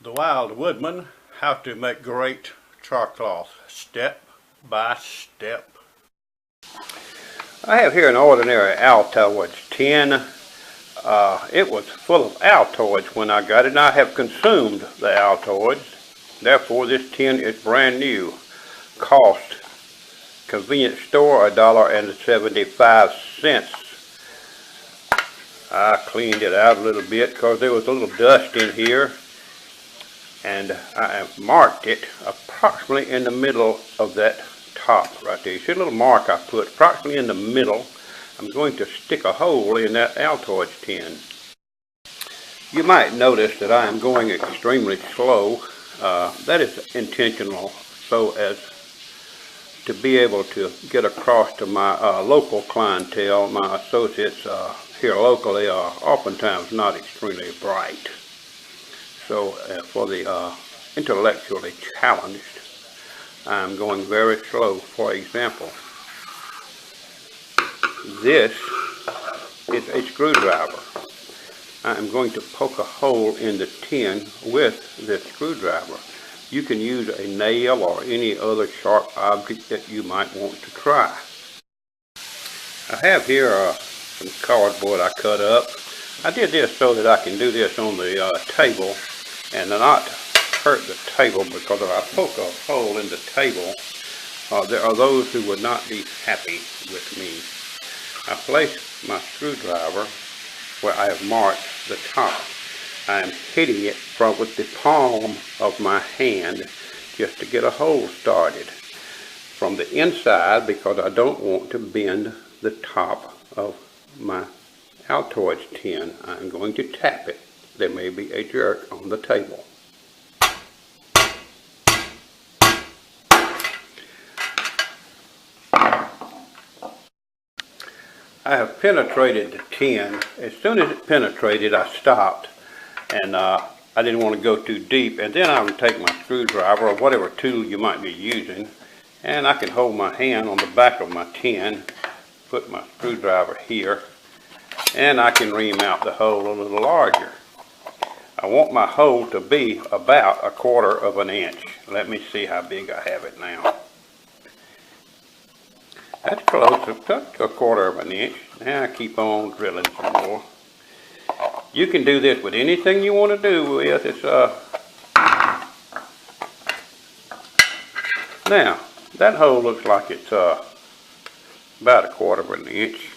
The Wild Woodman, how to make great char cloth, step by step. I have here an ordinary Altoids tin. It was full of Altoids when I got it, and I have consumed the Altoids. Therefore, this tin is brand new. Cost, convenience store, $1.75. I cleaned it out a little bit because there was a little dust in here, and I have marked it approximately in the middle of that top right there. You see a little mark I put approximately in the middle. I'm going to stick a hole in that Altoids tin. You might notice that I am going extremely slow. That is intentional, so as to be able to get across to my local clientele. My associates here locally are oftentimes not extremely bright. So for the intellectually challenged, I'm going very slow. For example, this is a screwdriver. I'm going to poke a hole in the tin with this screwdriver. You can use a nail or any other sharp object that you might want to try. I have here some cardboard I cut up. I did this so that I can do this on the table and not hurt the table, because if I poke a hole in the table, there are those who would not be happy with me. I place my screwdriver where I have marked the top. I am hitting it with the palm of my hand just to get a hole started from the inside, because I don't want to bend the top of my Altoids tin. I'm going to tap it. There may be a jerk on the table. I have penetrated the tin. As soon as it penetrated, I stopped, and I didn't want to go too deep. And then I would take my screwdriver or whatever tool you might be using, and I can hold my hand on the back of my tin, put my screwdriver here, and I can ream out the hole a little larger. I want my hole to be about 1/4 of an inch. Let me see how big I have it now. That's close to 1/4 of an inch. Now I keep on drilling some more. You can do this with anything you want to do with. Now that hole looks like it's about 1/4 of an inch.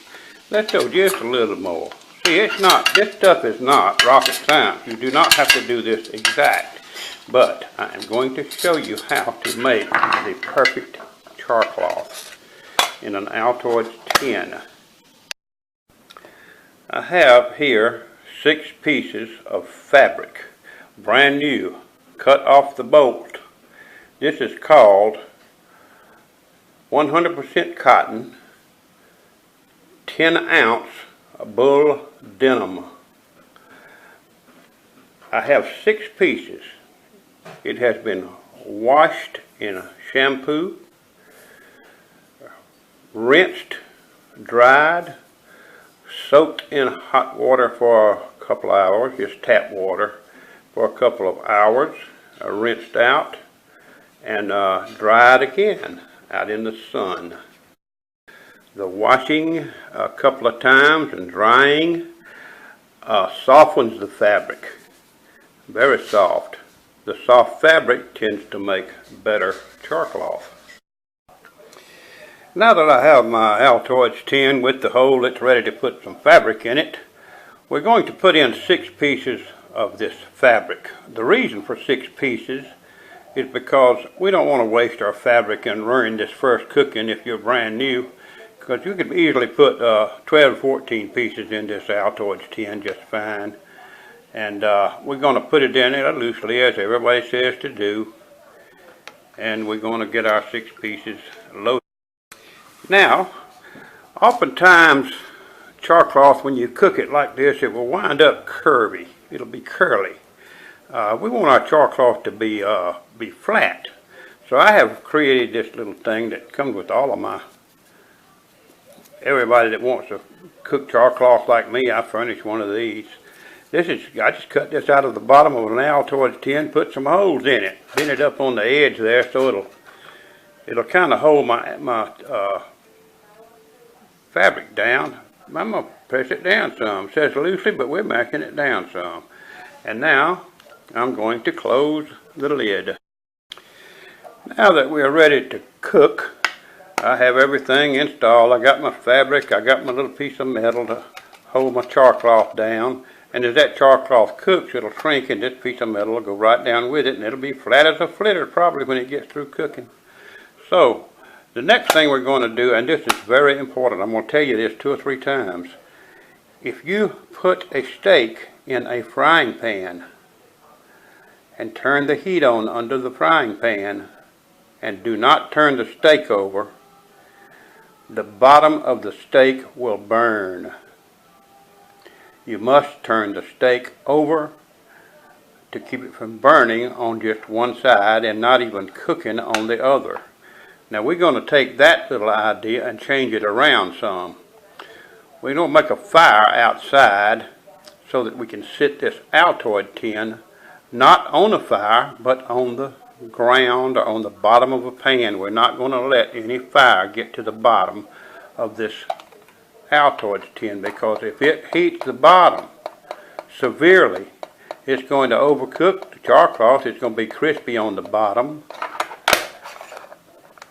Let's go just a little more. See, this stuff is not rocket science. You do not have to do this exact, but I am going to show you how to make the perfect char cloth in an Altoids tin. I have here 6 pieces of fabric, brand new, cut off the bolt. This is called 100% cotton, 10-ounce bull denim. I have 6 pieces. It has been washed in shampoo, rinsed, dried, soaked in hot water for a couple of hours, just tap water, for a couple of hours, rinsed out, and dried again out in the sun. The washing a couple of times and drying softens the fabric, very soft. The soft fabric tends to make better char cloth. Now that I have my Altoids tin with the hole that's ready to put some fabric in it, we're going to put in 6 pieces of this fabric. The reason for 6 pieces is because we don't want to waste our fabric and ruin this first cooking if you're brand new, because you could easily put 12 to 14 pieces in this Altoids tin just fine. And we're going to put it in there loosely, as everybody says to do, and we're going to get our 6 pieces loaded. Now, oftentimes char cloth, when you cook it like this, it will wind up curvy. It'll be curly. We want our char cloth to be flat. So I have created this little thing that comes with all of everybody that wants to cook char cloth like me. I furnish one of these. I just cut this out of the bottom of an Altoids tin, put some holes in it, bent it up on the edge there so it'll kind of hold my fabric down. I'm going to press it down some. It says loosely, but we're making it down some. And now I'm going to close the lid. Now that we are ready to cook, I have everything installed. I got my fabric, I got my little piece of metal to hold my char cloth down. And as that char cloth cooks, it'll shrink and this piece of metal will go right down with it and it'll be flat as a flitter probably when it gets through cooking. So, the next thing we're going to do, and this is very important, I'm going to tell you this 2 or 3 times. If you put a steak in a frying pan and turn the heat on under the frying pan and do not turn the steak over, the bottom of the steak will burn. You must turn the steak over to keep it from burning on just one side and not even cooking on the other. Now we're going to take that little idea and change it around some. We're going to make a fire outside so that we can sit this Altoid tin not on a fire but on the ground or on the bottom of a pan. We're not going to let any fire get to the bottom of this Altoids tin, because if it heats the bottom severely, it's going to overcook the char cloth. It's going to be crispy on the bottom.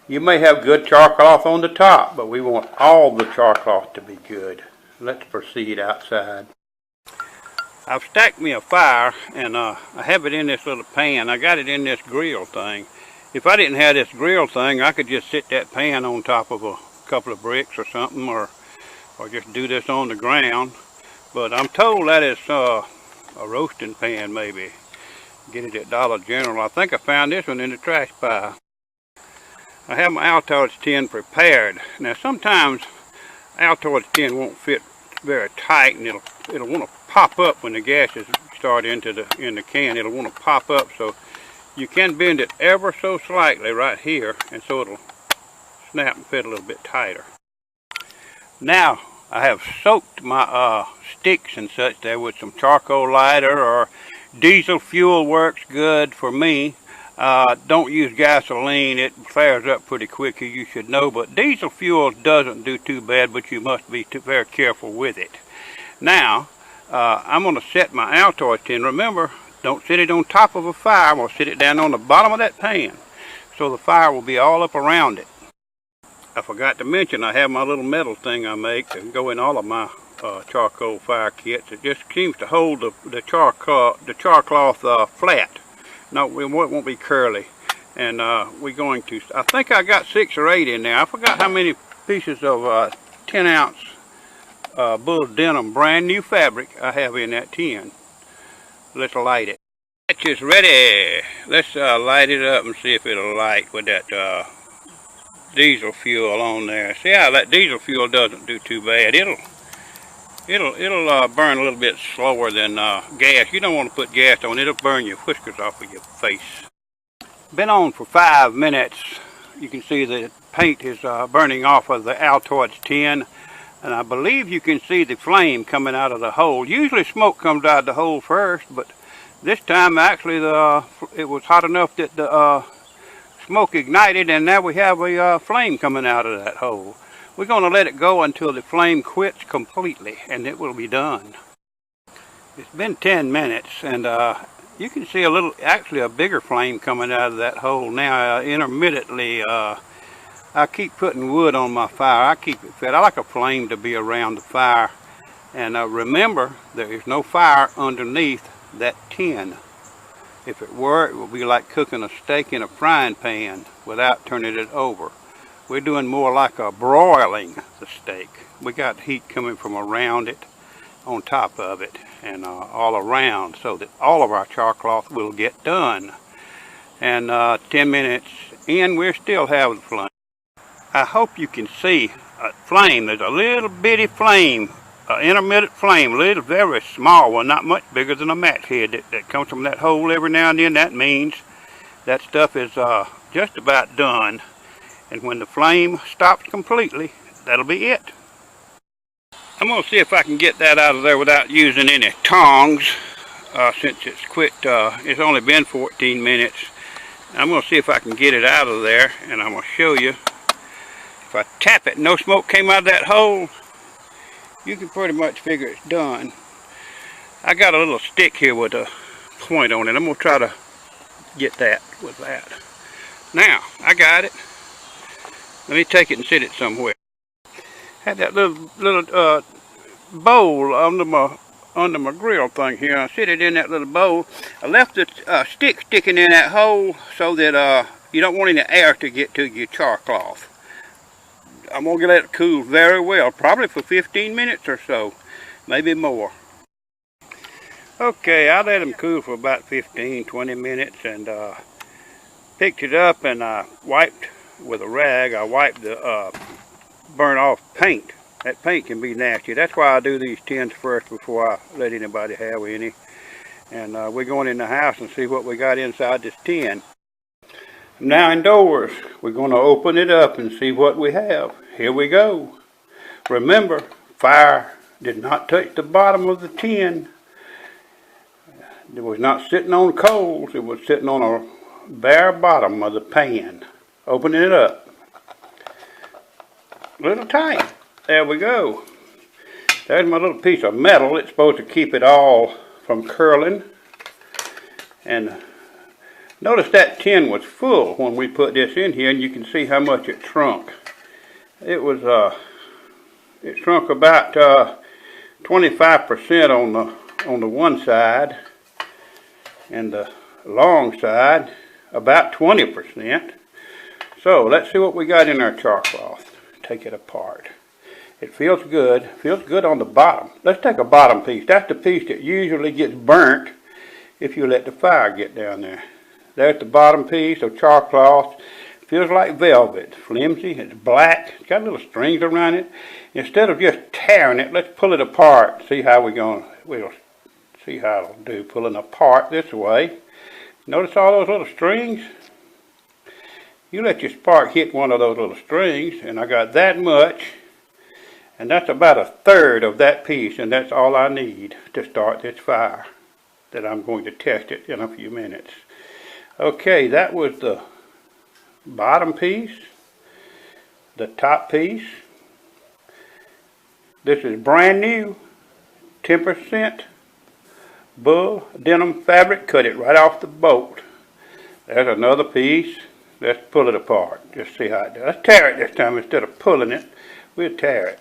You may have good char cloth on the top, but we want all the char cloth to be good. Let's proceed outside. I've stacked me a fire and I have it in this little pan. I got it in this grill thing. If I didn't have this grill thing, I could just sit that pan on top of a couple of bricks or something, or just do this on the ground. But I'm told that it's a roasting pan maybe. Get it at Dollar General. I think I found this one in the trash pile. I have my Altoids tin prepared. Now sometimes Altoids tin won't fit very tight and it'll want to pop up when the gases start in the can. It'll want to pop up, so you can bend it ever so slightly right here, and so it'll snap and fit a little bit tighter. Now I have soaked my sticks and such there with some charcoal lighter, or diesel fuel works good for me. Don't use gasoline, it flares up pretty quick, as you should know, but diesel fuel doesn't do too bad, but you must be very careful with it. Now, I'm going to set my Altoids tin. Remember, don't sit it on top of a fire. I'm going to sit it down on the bottom of that pan, so the fire will be all up around it. I forgot to mention I have my little metal thing I make to go in all of my charcoal fire kits. It just seems to hold the char cloth flat. No, it won't be curly. And we're going to, I think I got 6 or 8 in there. I forgot how many pieces of 10 ounce bull denim brand new fabric I have in that tin. Let's light it. Match is ready. Let's light it up and see if it'll light with that diesel fuel on there. See how that diesel fuel doesn't do too bad. It'll burn a little bit slower than gas. You don't want to put gas on. It'll burn your whiskers off of your face. Been on for 5 minutes. You can see the paint is burning off of the Altoids tin, and I believe you can see the flame coming out of the hole. Usually smoke comes out of the hole first, but this time actually it was hot enough that the smoke ignited, and now we have a flame coming out of that hole. We're going to let it go until the flame quits completely, and it will be done. It's been 10 minutes, and you can see actually a bigger flame coming out of that hole now. Intermittently, I keep putting wood on my fire. I keep it fed. I like a flame to be around the fire. And remember, there is no fire underneath that tin. If it were, it would be like cooking a steak in a frying pan without turning it over. We're doing more like a broiling the steak. We got heat coming from around it, on top of it, and all around, so that all of our char cloth will get done. And 10 minutes in, we still have the flame. I hope you can see a flame. There's a little bitty flame, an intermittent flame, a little very small one, not much bigger than a match head that comes from that hole every now and then. That means that stuff is just about done. And when the flame stops completely, that'll be it. I'm going to see if I can get that out of there without using any tongs, since it's quit, it's only been 14 minutes. I'm going to see if I can get it out of there, and I'm going to show you. If I tap it, no smoke came out of that hole, you can pretty much figure it's done. I got a little stick here with a point on it. I'm going to try to get that with that. Now, I got it. Let me take it and sit it somewhere. Had that little bowl under my grill thing here. I sit it in that little bowl. I left the stick sticking in that hole so that you don't want any air to get to your char cloth. I'm going to let it cool very well, probably for 15 minutes or so, maybe more. Okay, I let them cool for about 15-20 minutes and picked it up and I wiped with a rag. I wiped the burnt off paint. That paint can be nasty. That's why I do these tins first before I let anybody have any. And we're going in the house and see what we got inside this tin. Now indoors, we're going to open it up and see what we have. Here we go. Remember, fire did not touch the bottom of the tin. It was not sitting on coals. It was sitting on a bare bottom of the pan. Opening it up. A little tight. There we go. There's my little piece of metal. It's supposed to keep it all from curling. And notice that tin was full when we put this in here, and you can see how much it shrunk. It was it shrunk about 25% on the one side, and the long side about 20%. So let's see what we got in our char cloth. Take it apart. It feels good. Feels good on the bottom. Let's take a bottom piece. That's the piece that usually gets burnt if you let the fire get down there. There's the bottom piece of char cloth. Feels like velvet. It's flimsy. It's black. It's got little strings around it. Instead of just tearing it, let's pull it apart. See how we'll see how it'll do pulling apart this way. Notice all those little strings? You let your spark hit one of those little strings, and I got that much. And that's about a third of that piece, and that's all I need to start this fire that I'm going to test it in a few minutes. Okay, that was the bottom piece, the top piece. This is brand new, 10% bull denim fabric. Cut it right off the bolt. There's another piece. Let's pull it apart. Just see how it does. Let's tear it this time instead of pulling it. We'll tear it.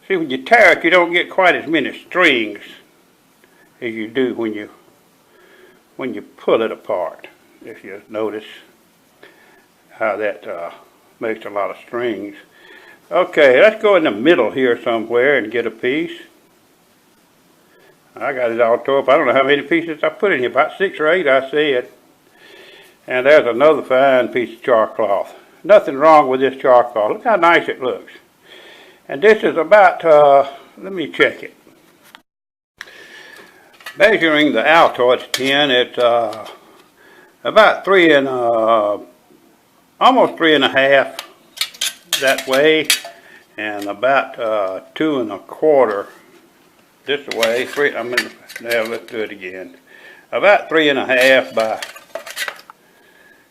See, when you tear it, you don't get quite as many strings as you do when you pull it apart. If you notice how that makes a lot of strings. Okay, let's go in the middle here somewhere and get a piece. I got it all tore up. I don't know how many pieces I put in here. About 6 or 8, I said. And there's another fine piece of char cloth. Nothing wrong with this char cloth. Look how nice it looks. And this is about, let me check it. Measuring the Altoids tin, it's about almost 3.5 that way, and about 2 1/4 this way. Now let's do it again. About 3.5 by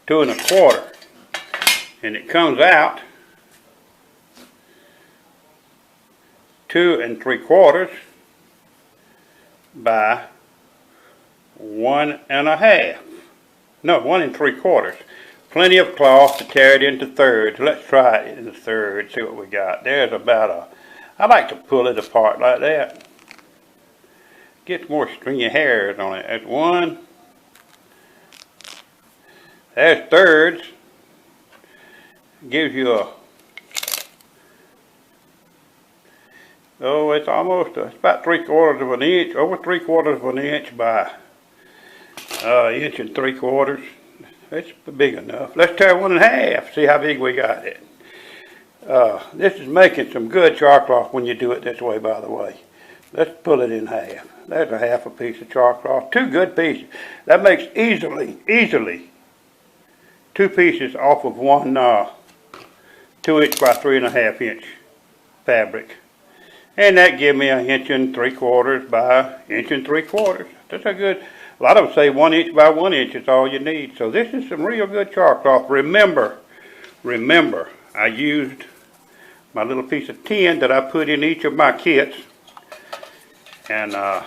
2 1/4, and it comes out 2 3/4 by 1 1/2. No, 1 3/4. Plenty of cloth to tear it into thirds. Let's try it in the third, see what we got. There's about I like to pull it apart like that. Gets more stringy hairs on it. That's 1. There's thirds. Gives you it's almost, it's about 3/4 of an inch, over 3/4 of an inch by 1 3/4 inches. It's big enough. Let's tear 1 1/2, see how big we got it. This is making some good char cloth when you do it this way, by the way. Let's pull it in half. There's a 1/2 piece of char cloth. 2 good pieces. That makes easily 2 pieces off of one 2 inch by 3 1/2 inch fabric. And that give me 1.75 by 1.75 inches. That's a good, a lot of them say 1 inch by 1 inch is all you need. So this is some real good char cloth. Remember, I used my little piece of tin that I put in each of my kits. And I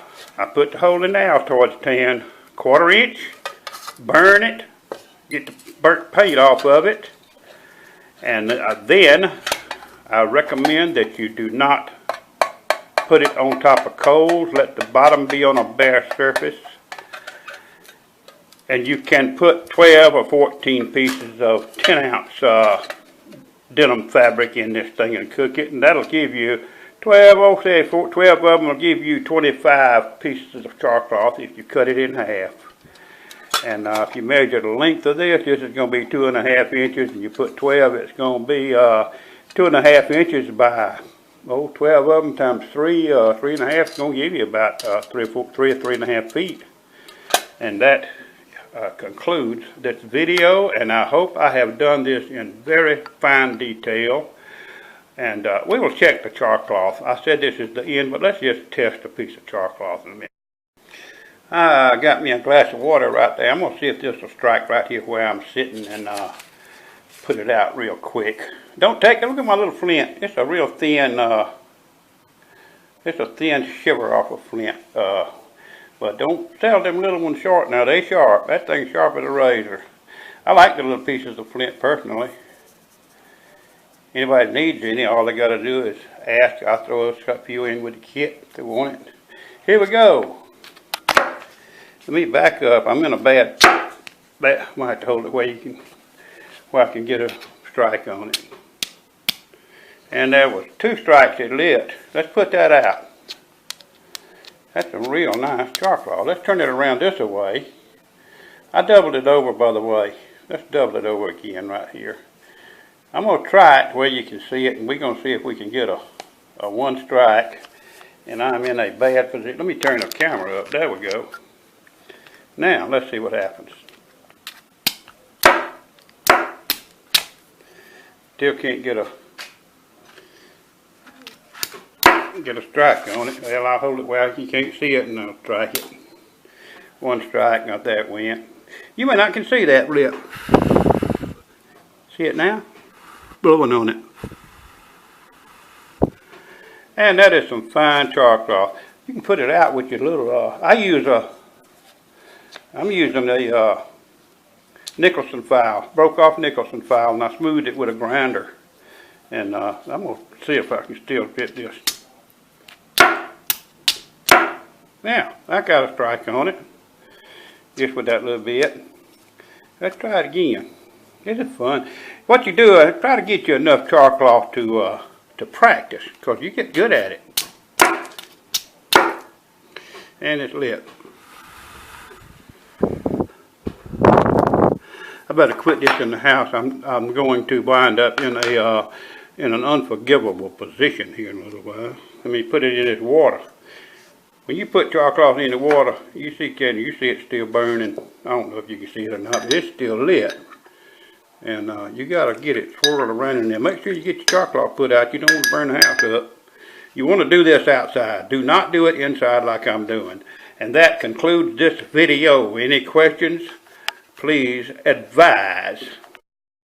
put the hole in the Altoids tin, 1/4 inch, burn it, get the burnt paint off of it. And then I recommend that you do not put it on top of coals. Let the bottom be on a bare surface. And you can put 12 or 14 pieces of 10-ounce denim fabric in this thing and cook it. And that'll give you 12 of them will give you 25 pieces of char cloth if you cut it in half. And if you measure the length of this is going to be 2.5 inches, and you put 12, it's going to be 2.5 inches by 12 of them times 3, 3.5 is going to give you about 3 or 3.5 feet. And that concludes this video, and I hope I have done this in very fine detail. And we will check the char cloth. I said this is the end, but let's just test a piece of char cloth in a minute. I got me a glass of water right there. I'm going to see if this will strike right here where I'm sitting, and put it out real quick. Don't take it. Look at my little flint. It's a real thin, it's a thin shiver off of flint. But don't sell them little ones short now. They sharp. That thing's sharp as a razor. I like the little pieces of flint personally. Anybody that needs any, all they got to do is ask. I'll throw a few in with the kit if they want it. Here we go. Let me back up. I'm in a bad I might have to hold it where I can get a strike on it. And there was 2 strikes it lit. Let's put that out. That's a real nice char cloth. Let's turn it around this way. I doubled it over, by the way. Let's double it over again right here. I'm going to try it where you can see it, and we're going to see if we can get a 1 strike. And I'm in a bad position. Let me turn the camera up. There we go. Now, let's see what happens. Still can't get a strike on it. Well, I'll hold it where you can't see it, and I'll strike it. 1 strike, not that went. You may not can see that lip. See it now? Blowing on it. And that is some fine char cloth. You can put it out with your little, I'm using a Nicholson file, broke off Nicholson file, and I smoothed it with a grinder. And I'm going to see if I can still fit this. Now, I got a strike on it, just with that little bit. Let's try it again. This is fun. What you do, try to get you enough char cloth to practice, because you get good at it. And it's lit. I better quit this in the house. I'm going to wind up in an unforgivable position here in a little while. Let me put it in this water. When you put char cloth in the water, you see it still burning. I don't know if you can see it or not, but it's still lit. And you got to get it swirled around in there. Make sure you get your char cloth put out. You don't want to burn the house up. You want to do this outside. Do not do it inside like I'm doing. And that concludes this video. Any questions? Please advise.